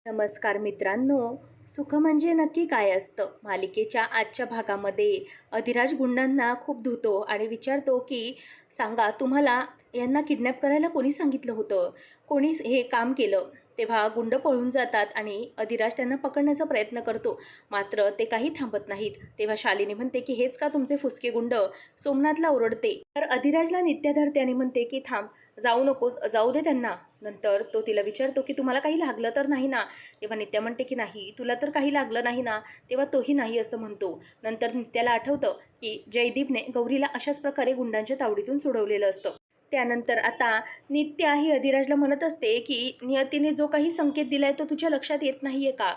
नमस्कार मित्रांनो. सुख म्हणजे नक्की काय असतं? मालिकेच्या आजच्या भागामध्ये अधिराज गुंडांना खूप धुतो आणि विचारतो की सांगा, तुम्हाला यांना किडनॅप करायला कोणी सांगितलं होतं? कोणी हे काम केलं? तेव्हा गुंड पळून जातात आणि अधिराज त्यांना पकडण्याचा प्रयत्न करतो, मात्र ते काही थांबत नाहीत. तेव्हा शालिनी म्हणते की हेच का तुमचे फुसके गुंड? सोमनाथला ओरडते. तर अधिराजला नित्या धरते आणि म्हणते की थांब, जाऊ नकोस, जाऊ दे त्यांना. नंतर तो तिला विचारतो की तुम्हाला काही लागलं तर नाही ना? तेव्हा नित्या म्हणते की नाही, तुला तर काही लागलं नाही ना? तेव्हा तोही नाही असं म्हणतो. नंतर नित्याला आठवतं की जयदीपने गौरीला अशाच प्रकारे गुंडांच्या तावडीतून सोडवलेलं असतं. त्यानंतर आता नित्या ही अधिराजला म्हणत असते की नियतीने जो काही संकेत दिलाय तो तुझ्या लक्षात येत नाहीये का?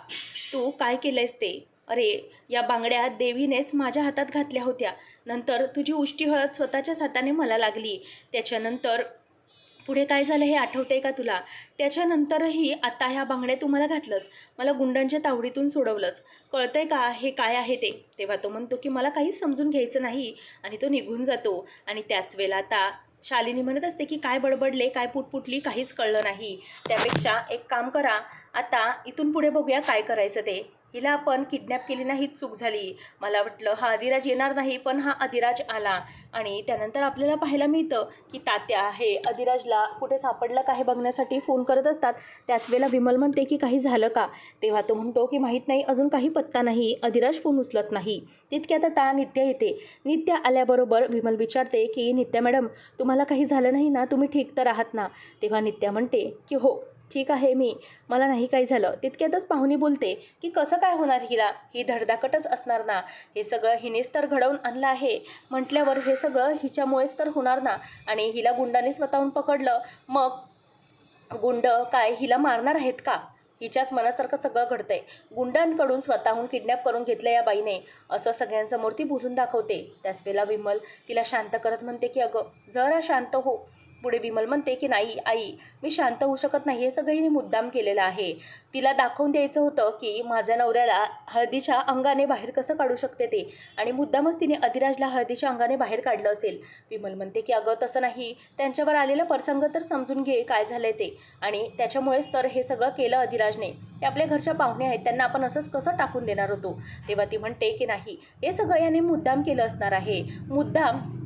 तू काय केलंयस ते? अरे, या बांगड्या देवीनेच माझ्या हातात घातल्या होत्या. नंतर तुझी उष्टी हळद स्वतःच्याच हाताने मला लागली. त्याच्यानंतर पुढे काय झालं हे आठवतंय का तुला? त्याच्यानंतरही आता ह्या बांगड्या तू मला घातलंस, मला गुंडांच्या तावडीतून सोडवलंस. कळतंय का हे काय आहे ते? तेव्हा तो म्हणतो की मला काहीच समजून घ्यायचं नाही आणि तो निघून जातो. आणि त्याच वेळेला आता शालिनी म्हणत असते की काय बडबडले, काय पुटपुटली, काहीच कळलं नाही. त्यापेक्षा एक काम करा, आता इथून पुढे बघूया काय करायचं ते. हिला आपण किडनॅप केली नाही, चूक झाली. मला वाटलं हा अधिराज येणार नाही, पण हा अधिराज आला. आणि त्यानंतर आपल्याला पाहायला मिळतं की तात्या हे अधिराजला कुठे सापडलं का हे बघण्यासाठी फोन करत असतात. त्याच वेळेला विमल म्हणते की काही झालं का? तेव्हा तो म्हणतो की माहीत नाही, अजून काही पत्ता नाही. अधिराज फोन उचलत नाही. तितक्यात आता नित्या येते. नित्या आल्याबरोबर विमल विचारते की नित्या मॅडम, तुम्हाला काही झालं नाही ना? तुम्ही ठीक तर आहात ना? तेव्हा नित्या म्हणते की हो ठीक आहे मी, मला नाही काही झालं. तितक्यातच पाहुणी बोलते की कसं काय होणार हिला? ही धडधाकटच असणार ना? हे सगळं हिनेच तर घडवून आणलं आहे म्हटल्यावर हे सगळं हिच्यामुळेच तर होणार ना? आणि हिला गुंडाने स्वतःहून पकडलं, मग गुंड काय हिला मारणार आहेत का? हिच्याच मनासारखं सगळं घडतंय. गुंडांकडून स्वतःहून किडनॅप करून घेतलं या बाईने, असं सगळ्यांसमोर ती बोलून दाखवते. त्याच वेळेला विमल तिला शांत करत म्हणते की अगं जरा शांत हो. पुढे विमल म्हणते की नाही आई, मी शांत होऊ शकत नाही. हे सगळं हिने मुद्दाम केलेलं आहे. तिला दाखवून द्यायचं होतं की माझ्या नवऱ्याला हळदीच्या अंगाने बाहेर कसं काढू शकते ते, आणि मुद्दामच तिने अधिराजला हळदीच्या अंगाने बाहेर काढलं असेल. विमल म्हणते की अगं तसं नाही, त्यांच्यावर आलेला प्रसंग तर समजून घे काय झालंय ते, आणि त्याच्यामुळेच तर हे सगळं केलं अधिराजने. ते आपल्या घरच्या पाहुणे आहेत, त्यांना आपण असंच कसं टाकून देणार होतो? तेव्हा ती म्हणते की नाही, हे सगळं याने मुद्दाम केलं असणार आहे. मुद्दाम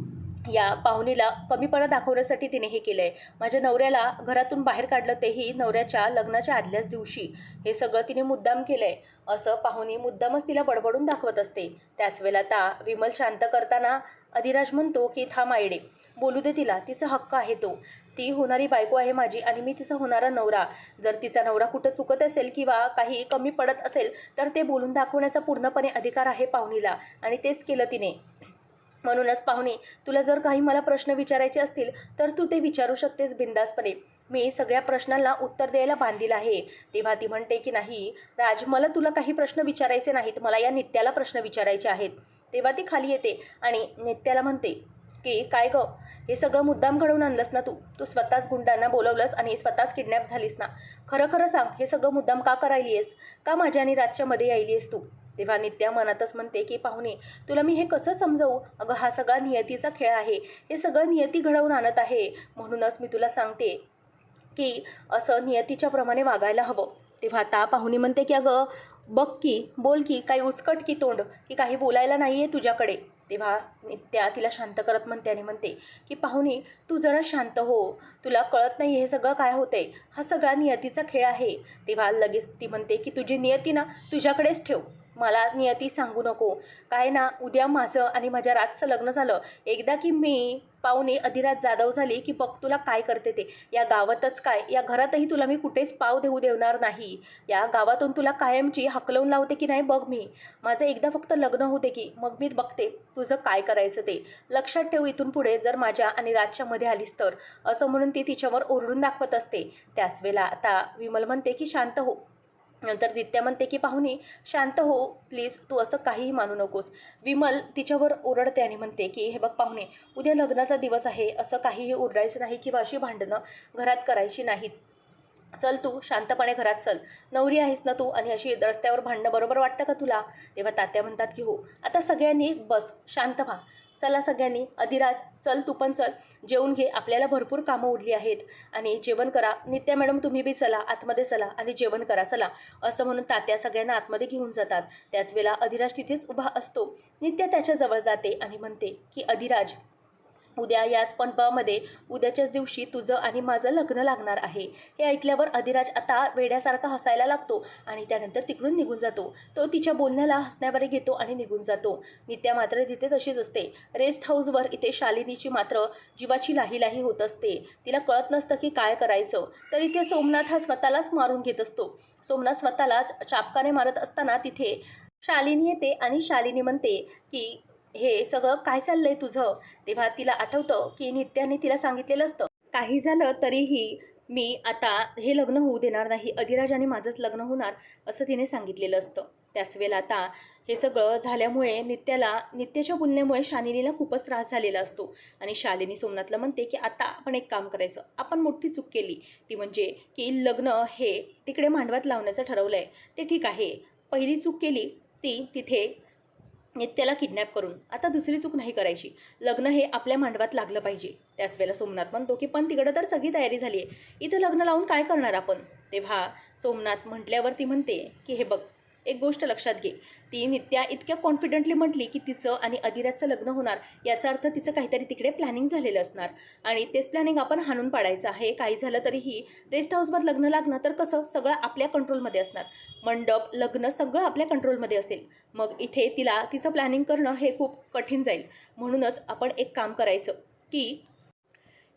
या पाहुणीला कमीपणा दाखवण्यासाठी तिने हे केलं आहे. माझ्या नवऱ्याला घरातून बाहेर काढलं, तेही नवऱ्याच्या लग्नाच्या आदल्याच दिवशी. हे सगळं तिने मुद्दाम केलं आहे, असं पाहुणी मुद्दामच तिला बडबडून दाखवत असते. त्याच वेळेला आता विमल शांत करताना अधिराज म्हणतो की थांब आईडे, बोलू दे तिला, तिचा हक्क आहे तो. ती होणारी बायको आहे माझी आणि मी तिचा होणारा नवरा. जर तिचा नवरा कुठं चुकत असेल किंवा काही कमी पडत असेल तर ते बोलून दाखवण्याचा पूर्णपणे अधिकार आहे पाहुणीला, आणि तेच केलं तिने. म्हणूनच पाहुणे, तुला जर काही मला प्रश्न विचारायचे असतील तर तू ते विचारू शकतेस बिनधास्तपणे. मी सगळ्या प्रश्नांना उत्तर द्यायला बांधील आहे. तेव्हा ती म्हणते की नाही राज, मला तुला काही प्रश्न विचारायचे नाहीत, मला या नित्याला प्रश्न विचारायचे आहेत. तेव्हा ती खाली येते आणि नित्याला म्हणते की काय गं, हे सगळं मुद्दाम घडवून आणलंस ना? तू स्वतःच गुंडांना बोलवलंस आणि स्वतःच किडनॅप झालीस ना? खरं खरं सांग, हे सगळं मुद्दाम का करायली आहेस? का माझ्या आणि राजच्या मध्ये यायली आहेस तू? तेव्हा नित्या मनातच म्हणते की पाहुणे, तुला मी हे कसं समजवू? अगं हा सगळा नियतीचा खेळ आहे, हे सगळं नियती घडवून आणत आहे. म्हणूनच मी तुला सांगते की असं नियतीच्या प्रमाणे वागायला हवं. तेव्हा आता पाहुणी म्हणते की अगं बघ की, बोल की, काही उचकट की तोंड, की काही बोलायला नाही आहे तुझ्याकडे? तेव्हा नित्या तिला शांत करत म्हणते आणि म्हणते की पाहुणी, तू जरा शांत हो. तुला कळत नाही हे सगळं काय होतंय? हा सगळा नियतीचा खेळ आहे. तेव्हा लगेच ती म्हणते की तुझी नियती ना तुझ्याकडेच ठेव, मला नियती सांगू नको. काय ना, उद्या माझं आणि माझ्या राजचं लग्न झालं, एकदा की मी पाहुणे अधिराज जाधव झाली की बघ तुला काय करते ते. या गावातच काय, या घरातही तुला मी कुठेच पाव देणार नाही. या गावातून तुला कायमची हकलवून लावते की नाही बघ मी. माझं एकदा फक्त लग्न होते की मग मी बघते तुझं काय करायचं ते. लक्षात ठेव, इथून पुढे जर माझ्या आणि राजच्या मध्ये आलीस तर, असं म्हणून ती तिच्यावर ओरडून दाखवत असते. त्याच वेळेला आता विमल म्हणते की शांत हो. नंतर नित्या म्हणते की पाहुणे शांत हो प्लीज, तू असं काहीही मानू नकोस. विमल तिच्यावर ओरडते आणि म्हणते की हे बघ पाहुणे, उद्या लग्नाचा दिवस आहे, असं काहीही ओरडायचं नाही किंवा अशी भांडणं घरात करायची नाहीत. चल तू शांतपणे घरात चल. नवरी आहेस ना तू, आणि अशी रस्त्यावर भांडणं बरोबर वाटतं का तुला? तेव्हा तात्या म्हणतात की हो, आता सगळ्यांनी बस, शांत व्हा. चला सगळ्यांनी, अधिराज चल तू पण चल, जेवून घे, आपल्याला भरपूर कामं उरली आहेत आणि जेवण करा. नित्या मॅडम तुम्ही बी चला, आतमध्ये चला आणि जेवण करा चला, असं म्हणून तात्या सगळ्यांना आतमध्ये घेऊन जातात. त्याच वेळेला अधिराज तिथेच उभा असतो. नित्या त्याच्याजवळ जाते आणि म्हणते की अधिराज, उद्या याच मंडपामध्ये उद्याच्याच दिवशी तुझं आणि माझं लग्न लागणार आहे. हे ऐकल्यावर अधिराज आता वेड्यासारखा हसायला लागतो आणि त्यानंतर तिकडून निघून जातो. तो तिच्या बोलण्याला हसण्याबरे घेतो आणि निघून जातो. नित्या मात्र तिथे तशीच असते. रेस्ट हाऊसवर इथे शालिनीची मात्र जीवाची लाही होत असते. तिला कळत नसतं की काय करायचं. तर इथे सोमनाथ हा स्वतःलाच मारून घेत असतो. सोमनाथ स्वतःलाच चापकाने मारत असताना तिथे शालिनी येते आणि शालिनी म्हणते की हे सगळं काय चाललंय तुझं. तेव्हा तिला आठवतं की नित्याने तिला सांगितलेलं असतं, काही झालं तरीही मी आता हे लग्न होऊ देणार नाही, अधिराज आणि माझंच लग्न होणार असं तिने सांगितलेलं असतं. त्याच वेळेला आता हे सगळं झाल्यामुळे नित्याच्या बोलण्यामुळे शालिनीला खूपच त्रास झालेला असतो आणि शालिनी सोमनाथला म्हणते की आता आपण एक काम करायचं, आपण मोठी चूक केली, ती म्हणजे की लग्न हे तिकडे मांडवात लावण्याचं ठरवलं आहे. ते ठीक आहे, पहिली चूक केली ती तिथे नित्याला किडनॅप करून, आता दुसरी चूक नाही करायची, लग्न हे आपल्या मांडवात लागलं पाहिजे. त्याच वेळेला सोमनाथ म्हणतो की पण तिकडं तर सगळी तयारी झाली आहे, इथं लग्न लावून काय करणार आपण. तेव्हा सोमनाथ म्हटल्यावर ती म्हणते की हे बघ, एक गोष्ट लक्षात घे, ती नित्या इतक्या कॉन्फिडंटली म्हटली की तिचं आणि अधिराजचं लग्न होणार, याचा अर्थ तिचं काहीतरी तिकडे प्लॅनिंग झालेलं असणार आणि तेच प्लॅनिंग आपण हाणून पाडायचं आहे. काही झालं तरीही रेस्ट हाऊसवर लग्न लागणं तर कसं सगळं आपल्या कंट्रोलमध्ये असणार, मंडप लग्न सगळं आपल्या कंट्रोलमध्ये असेल, मग इथे तिचं प्लॅनिंग करणं हे खूप कठीण जाईल. म्हणूनच आपण एक काम करायचं की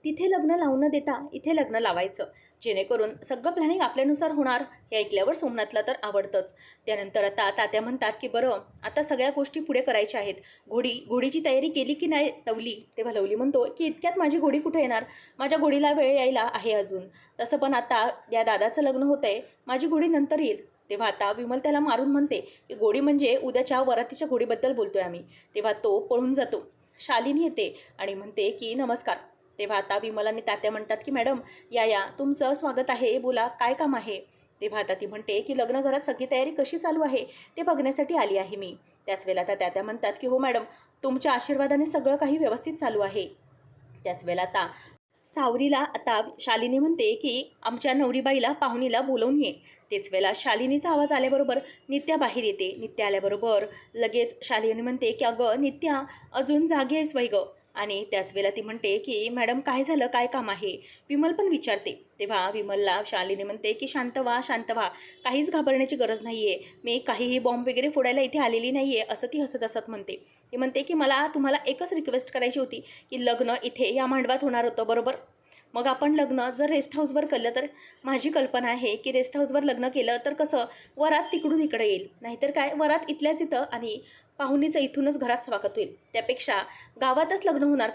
तिथे लग्न लावून न देता इथे लग्न लावायचं, जेणेकरून सगळं प्लॅनिंग आपल्यानुसार होणार. हे ऐकल्यावर सोमनाथला तर आवडतंच. त्यानंतर आता तात्या म्हणतात की बरं, आता सगळ्या गोष्टी पुढे करायच्या आहेत, घोडीची तयारी केली की नाही लवली. तेव्हा लवली म्हणतो की इतक्यात माझी घोडी कुठे येणार, माझ्या घोडीला वेळ यायला आहे अजून, तसं पण आता या दादाचं लग्न होतं आहे, माझी घोडी नंतर येईल. तेव्हा आता विमल त्याला मारून म्हणते की घोडी म्हणजे उद्याच्या वरातीच्या घोडीबद्दल बोलतोय आम्ही. तेव्हा तो पळून जातो. शालिनी येते आणि म्हणते की नमस्कार. तेव्हा आता विमल आणि तात्या म्हणतात की मॅडम या, तुमचं स्वागत आहे, बोला काय काम आहे. तेव्हा आता ती म्हणते की लग्नघरात सगळी तयारी कशी चालू आहे ते बघण्यासाठी आली आहे मी. त्याच वेळेला आता तात्या म्हणतात की हो मॅडम, तुमच्या आशीर्वादाने सगळं काही व्यवस्थित चालू आहे. त्याच वेळेला आता सावरीला आता शालिनी म्हणते की आमच्या नवरीबाईला पाहुणीला बोलवून ये. तेच वेळेला शालिनीचा आवाज आल्याबरोबर नित्या बाहेर येते. नित्या आल्याबरोबर लगेच शालिनी म्हणते की अगं नित्या, अजून जागी आहेस वै गं. आणि त्याच वेळेला ती म्हणते की मॅडम काय झालं, काय काम आहे. विमल पण विचारते. तेव्हा विमलला शालिनी म्हणते की शांत व्हा, काहीच घाबरण्याची गरज नाही आहे, मी काहीही बॉम्ब वगैरे फोडायला इथे आलेली नाही आहे, असं ती हसत म्हणते. ती म्हणते की मला तुम्हाला एकच रिक्वेस्ट करायची होती की लग्न इथे या मांडवात होणार होतं बरोबर, मग आपण लग्न जर रेस्ट हाऊसवर केलं तर माझी कल्पना आहे की रेस्ट हाऊसवर लग्न केलं तर कसं वरात तिकडून इकडे येईल, नाहीतर काय वरात इथल्याच इथं आणि पाहुणीचं इथूनच घरात स्वागत होईल. त्यापेक्षा गावातच लग्न होणार,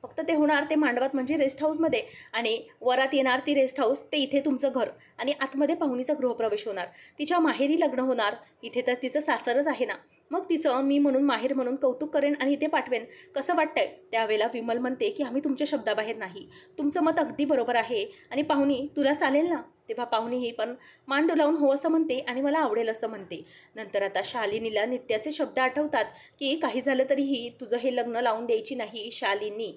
फक्त ते होणार ते मांडवात म्हणजे रेस्ट हाऊसमध्ये, आणि वरात येणार ती रेस्ट हाऊस, ते इथे तुमचं घर, आणि आतमध्ये पाहुणीचा गृहप्रवेश होणार, तिच्या माहेरी लग्न होणार. इथे तर तिचं सासरच आहे ना, मग तिचं मी म्हणून माहेर म्हणून कौतुक करेन आणि इथे पाठवेन, कसं वाटतंय. त्यावेळेला विमल म्हणते की आम्ही तुमच्या शब्दाबाहेर नाही, तुमचं मत अगदी बरोबर आहे आणि पाहुणी तुला चालेल ना. तेव्हा पाहुणी ही पण मान डोलावून हो असं म्हणते आणि मला आवडेल असं म्हणते. नंतर आता शालिनीला नित्याचे शब्द आठवतात की काही झालं तरीही तुझं हे लग्न लावून द्यायची नाही शालिनी.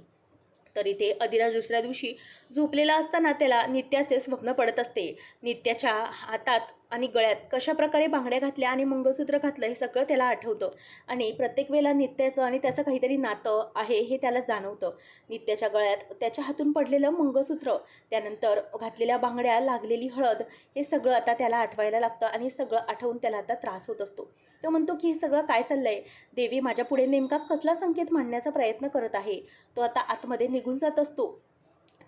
तरी ते अधिराज दुसऱ्या दिवशी झोपलेला असताना त्याला नित्याचे स्वप्न पडत असते. नित्याच्या हातात आणि गळ्यात कशा प्रकारे बांगड्या घातल्या आणि मंगळसूत्र घातलं हे सगळं त्याला आठवतं आणि प्रत्येक वेळेला नित्याचं आणि त्याचं काहीतरी नातं आहे हे त्याला जाणवतं. नित्याच्या गळ्यात त्याच्या हातून पडलेलं मंगळसूत्र, त्यानंतर घातलेल्या बांगड्या, लागलेली हळद, हे सगळं आता त्याला आठवायला लागतं आणि सगळं आठवून त्याला आता त्रास होत असतो. तो म्हणतो की हे सगळं काय चाललंय, देवी माझ्या पुढे नेमका कसला संकेत मांडण्याचा प्रयत्न करत आहे. तो आता आतमध्ये निघून जात असतो.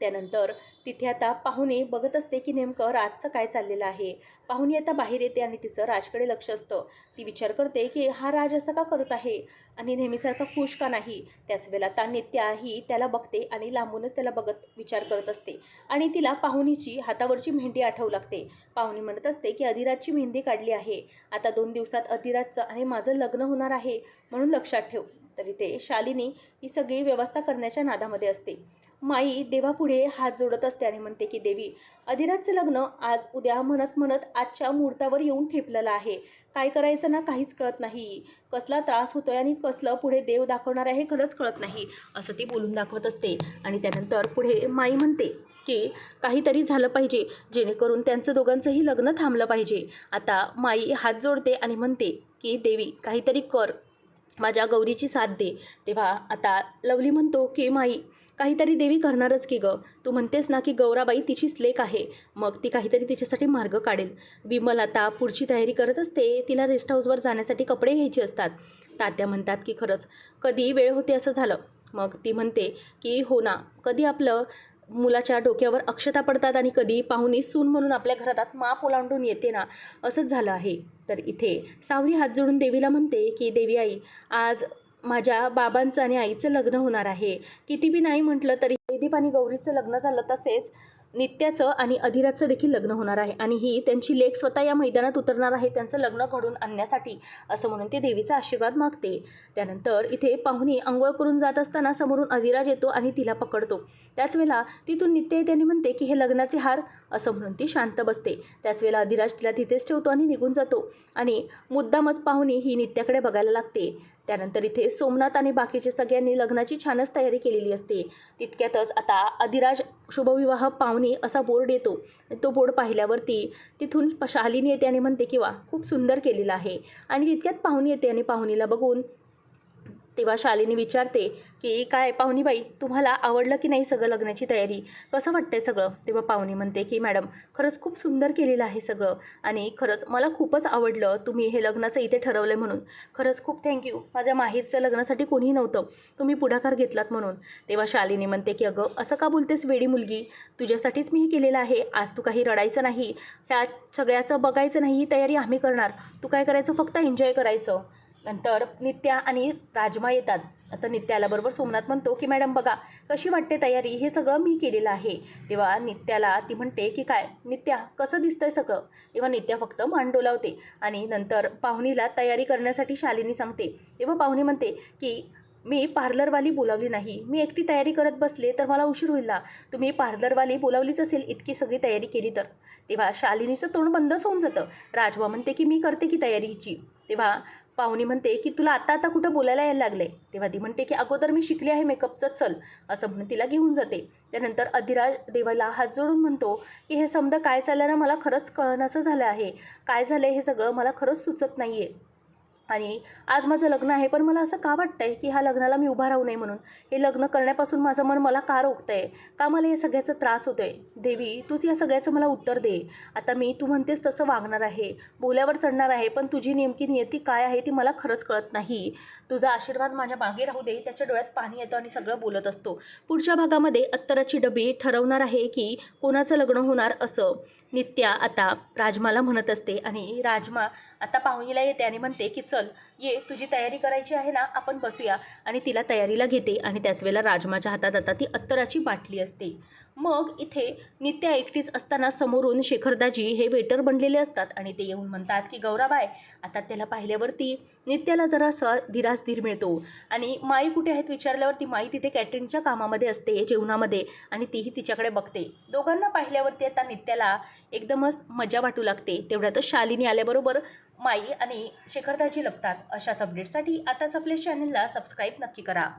त्यानंतर तिथे आता पाहुणी बघत असते की नेमकं राजचं काय चाललेलं आहे. पाहुणी आता बाहेर येते आणि तिचं राजकडे लक्ष असतं. ती विचार करते की हा राज असं का करत आहे आणि नेहमीसारखा खुश का नाही. त्याच वेळेला आता नित्या ही त्याला बघते आणि लांबूनच त्याला बघत विचार करत असते आणि तिला पाहुणीची हातावरची मेहंदी आठवू लागते. पाहुणी म्हणत असते की अधिराजची मेहंदी काढली आहे, आता 2 दिवसात अधिराजचं आणि माझं लग्न होणार आहे, म्हणून लक्षात ठेव. तरी ते शालिनी ही सगळी व्यवस्था करण्याच्या नादामध्ये असते. माई देवापुढे हात जोडत असते आणि म्हणते की देवी, अधिराजचं लग्न आज उद्या म्हणत म्हणत आजच्या मुहूर्तावर येऊन ठेपलेलं आहे. काय करायचं ना काहीच कळत नाही. कसला त्रास होतोय आणि कसलं पुढे देव दाखवणार आहे खरंच कळत नाही, असं ती बोलून दाखवत असते. आणि त्यानंतर पुढे माई म्हणते की काहीतरी झालं पाहिजे जेणेकरून त्यांचं दोघांचंही लग्न थांबलं पाहिजे. आता माई हात जोडते आणि म्हणते की देवी काहीतरी कर, माझ्या गौरीची साथ दे. तेव्हा आता लवली म्हणतो की माई काहीतरी देवी करणारच की गं. तू म्हणतेस ना की गौराबाई तिचीच लेक आहे, मग ती काहीतरी तिच्यासाठी मार्ग काढेल. विमल आता पुढची तयारी करत असते. तिला रेस्ट हाऊसवर जाण्यासाठी कपडे घ्यायचे असतात. तात्या म्हणतात की खरंच कधी वेळ होते असं झालं. मग ती म्हणते की हो ना, कधी आपलं मुलाच्या डोक्यावर अक्षता पडतात आणि कधी पाहुणी सून म्हणून आपल्या घरात माप ओलांडून येते ना, असंच झालं आहे. तर इथे सावरी हात जोडून देवीला म्हणते की देवी आई, आज माझ्या बाबांचं आणि आईचं लग्न होणार आहे. किती बी नाही म्हटलं तरी जयदीप आणि गौरीचं लग्न झालं, तसेच नित्याचं आणि अधिराजचं देखील लग्न होणार आहे आणि ही त्यांची लेक स्वतः या मैदानात उतरणार आहे त्यांचं लग्न घडून आणण्यासाठी, असं म्हणून ते देवीचा आशीर्वाद मागते. त्यानंतर इथे पाहुणी अंघोळ करून जात असताना समोरून अधिराज येतो आणि तिला पकडतो. त्याच वेळेला तिथून नित्य येते आणि म्हणते की हे लग्नाचे हार, असं म्हणून ती शांत बसते. त्याच वेळेला अधिराज तिला तिथेच ठेवतो आणि निघून जातो आणि मुद्दामच पाहुणी ही नित्याकडे बघायला लागते. त्यानंतर इथे सोमनाथ आणि बाकीचे सगळ्यांनी लग्नाची छानच तयारी केलेली असते. तितक्यातच आता अधिराज शुभविवाह पाहुणी असा बोर्ड येतो. तो बोर्ड पाहिल्यावरती तिथून शालिनी येते आणि म्हणते की वा, खूप सुंदर केलेला आहे. आणि तितक्यात पाहुणी येते आणि पाहुणीला बघून तेव्हा शालिनी विचारते की काय पाहुणीबाई, तुम्हाला आवडलं की नाही सगळं लग्नाची तयारी, कसं वाटतंय सगळं? तेव्हा पाहुणी म्हणते की मॅडम, खरंच खूप सुंदर केलेलं आहे सगळं आणि खरंच मला खूपच आवडलं तुम्ही हे लग्नाचं इथे ठरवलं म्हणून. खरंच खूप थँक्यू, माझ्या माहेरचं लग्नासाठी कोणीही नव्हतं, तुम्ही पुढाकार घेतलात म्हणून. तेव्हा शालिनी म्हणते की अगं असं का बोलतेस वेडी मुलगी, तुझ्यासाठीच मी हे केलेलं आहे. आज तू काही रडायचं नाही, ह्या सगळ्याचं बघायचं नाही, ही तयारी आम्ही करणार, तू काय करायचं फक्त एन्जॉय करायचं. नंतर नित्या आणि राजमा येतात. आता नित्याला बरोबर सोमनाथ म्हणतो की मॅडम बघा कशी वाटते तयारी, हे सगळं मी केलेलं आहे. तेव्हा नित्याला ती म्हणते की काय नित्या, कसं दिसतंय सगळं? तेव्हा नित्या फक्त मान डोलावते आणि नंतर पाहुणीला तयारी करण्यासाठी शालिनी सांगते. तेव्हा पाहुणी म्हणते की मी पार्लरवाली बोलावली नाही, मी एकटी तयारी करत बसले तर मला उशीर होईल ना, तुम्ही पार्लरवाली बोलावलीच असेल इतकी सगळी तयारी केली तर. तेव्हा शालिनीचं तोंड बंदच होऊन जातं. राजवा म्हणते की मी करते की तयारीची. तेव्हा पाहुणी म्हणते की तुला आता आता कुठं बोलायला यायला लागले? तेव्हा ती म्हणते की अगोदर मी शिकली आहे मेकअपचं, चल, असं म्हणून तिला घेऊन जाते. त्यानंतर अधिराज देवाला हात जोडून म्हणतो की हे समजा काय चाललं ना, मला खरंच कळणंसं झालं आहे, काय झालं हे सगळं मला खरंच सुचत नाही आहे. आणि आज माझं लग्न आहे, पण मला असं का वाटतंय की ह्या लग्नाला मी उभा राहू नये म्हणून. हे लग्न करण्यापासून माझं मन मला का रोखतंय, का मला या सगळ्याचा त्रास होतोय? देवी तूच या सगळ्याचं मला उत्तर दे. आता मी तू म्हणतेस तसं वागणार आहे, बोल्यावर चढणार आहे, पण तुझी नेमकी नियती काय आहे ती मला खरंच कळत नाही. तुझा आशीर्वाद माझ्या मागे राहू दे. त्याच्या डोळ्यात पाणी येतं आणि सगळं बोलत असतो. पुढच्या भागामध्ये अत्तराची डबी ठरवणार आहे की कोणाचं लग्न होणार, असं नित्या आता राजमाला म्हणत असते. आणि राजमा आता पाहुणीला येते आणि म्हणते की चल ये, तुझी तयारी करायची आहे ना, आपण बसूया. आणि तिला तयारीला घेते आणि त्याच वेळेला राजमाच्या हातात आता ती अत्तराची बाटली असते. मग इथे नित्या एकटीच असताना समोरून शेखरदाजी हे वेटर बनलेले असतात आणि ते येऊन म्हणतात की गौराबाई. आता त्याला पाहिल्यावरती नित्याला जरासा धीर मिळतो. आणि माई कुठे आहेत विचारल्यावरती माई तिथे कॅटरिंगच्या कामामध्ये असते, जेवणामध्ये, आणि तीही तिच्याकडे बघते. दोघांना पाहिल्यावरती आता नित्याला एकदमच मजा वाटू लागते. तेवढ्यातच शालिनी आल्याबरोबर माई आणि शेखरदाजी लपतात. अशाच अपडेटसाठी आताच आपल्या चॅनलला सबस्क्राईब नक्की करा.